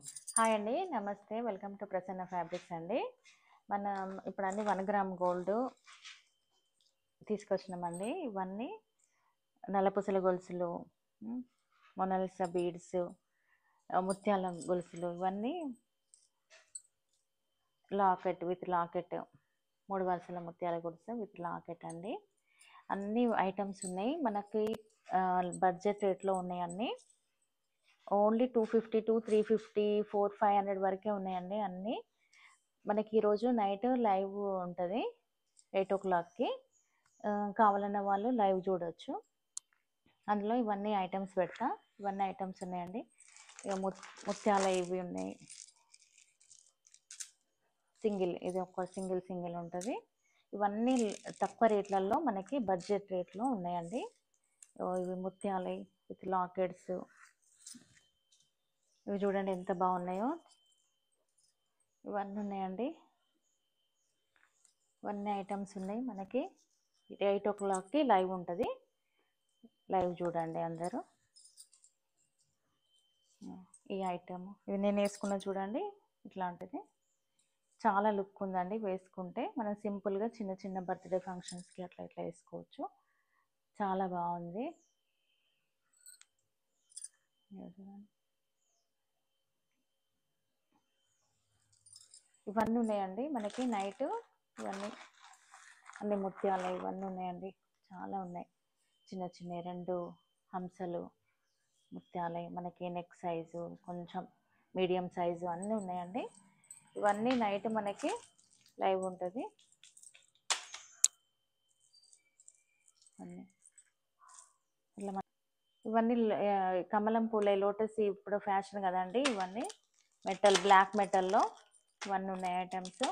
Hi అండి. నమస్తే. Welcome to Prasanna fabrics అండి. మనం ఇప్పుడు అన్ని 1 గ్రామ్ గోల్డ్ తీసుకొచ్చినామండి. ఇవన్నీ నల్లపూసల గొలుసులు, మొనాలిసా బీడ్స్, ముత్యాల గొలుసులు, ఇవన్నీ లాకెట్ విత్ లాకెట్, 3 వరుసల ముత్యాల గొలుసు విత్ లాకెట్ అండి. అన్ని ఐటమ్స్ ఉన్నాయి మనకి. బడ్జెట్ రేట్లో ఉన్నాయి అన్నీ. ఓన్లీ 250 to 350, 400, 500 వరకే ఉన్నాయండి అన్నీ. మనకి ఈరోజు నైట్ లైవ్ ఉంటుంది 8 o'clockకి. కావాలన్న వాళ్ళు లైవ్ చూడొచ్చు. అందులో ఇవన్నీ ఐటమ్స్ పెడతా. ఇవన్నీ ఐటమ్స్ ఉన్నాయండి. ఇక ముత్యాల ఇవి ఉన్నాయి. సింగిల్, ఇది ఒక సింగిల్ ఉంటుంది. ఇవన్నీ తక్కువ రేట్లలో మనకి బడ్జెట్ రేట్లో ఉన్నాయండి. ఇవి ముత్యాల విత్ లాకెట్స్, ఇవి చూడండి ఎంత బాగున్నాయో. ఇవన్నీ ఉన్నాయండి. ఇవన్నీ ఐటమ్స్ ఉన్నాయి మనకి. 8 o'clockకి లైవ్ ఉంటుంది. లైవ్ చూడండి అందరూ. ఈ ఐటమ్ ఇవి నేను వేసుకున్న చూడండి ఇట్లాంటిది. చాలా లుక్ ఉందండి వేసుకుంటే. మనం సింపుల్గా చిన్న చిన్న బర్త్డే ఫంక్షన్స్కి అట్లా ఇట్లా వేసుకోవచ్చు. చాలా బాగుంది. ఇవన్నీ ఉన్నాయండి మనకి నైట్. ఇవన్నీ అన్ని ముత్యాలు ఇవన్నీ ఉన్నాయండి. చాలా ఉన్నాయి. చిన్న చిన్న 2 హంసలు ముత్యాలై, మనకి నెక్ సైజు, కొంచెం మీడియం సైజు అన్నీ ఉన్నాయండి. ఇవన్నీ నైట్ మనకి లైవ్ ఉంటుంది. ఇవన్నీ కమలం పూలే, లోటస్ ఇప్పుడు ఫ్యాషన్ కదండి. ఇవన్నీ మెటల్, బ్లాక్ మెటల్లో ఇవన్నీ ఉన్నాయి ఐటమ్స్.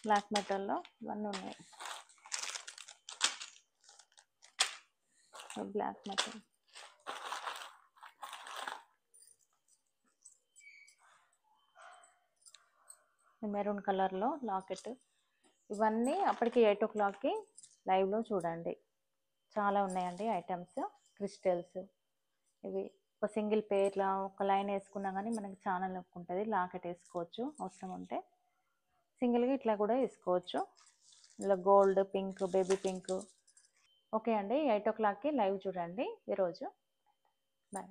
బ్లాక్ మెటల్లో ఇవన్నీ ఉన్నాయి. బ్లాక్ మెటల్, మెరూన్ కలర్లో లాకెట్. ఇవన్నీ అప్పటికి 8 o'clockకి లైవ్లో చూడండి. చాలా ఉన్నాయండి ఐటమ్స్. క్రిస్టల్స్ ఇవి ఒక సింగిల్ పేర్లో ఒక లైన్ వేసుకున్నా కానీ మనకి చాలా లుక్ ఉంటుంది. లాకెట్ వేసుకోవచ్చు అవసరం ఉంటే. సింగిల్గా ఇట్లా కూడా వేసుకోవచ్చు. ఇలా gold, pink, baby pink. Okay అండి. 8 o'clockకి లైవ్ చూడండి ఈరోజు. బాయ్.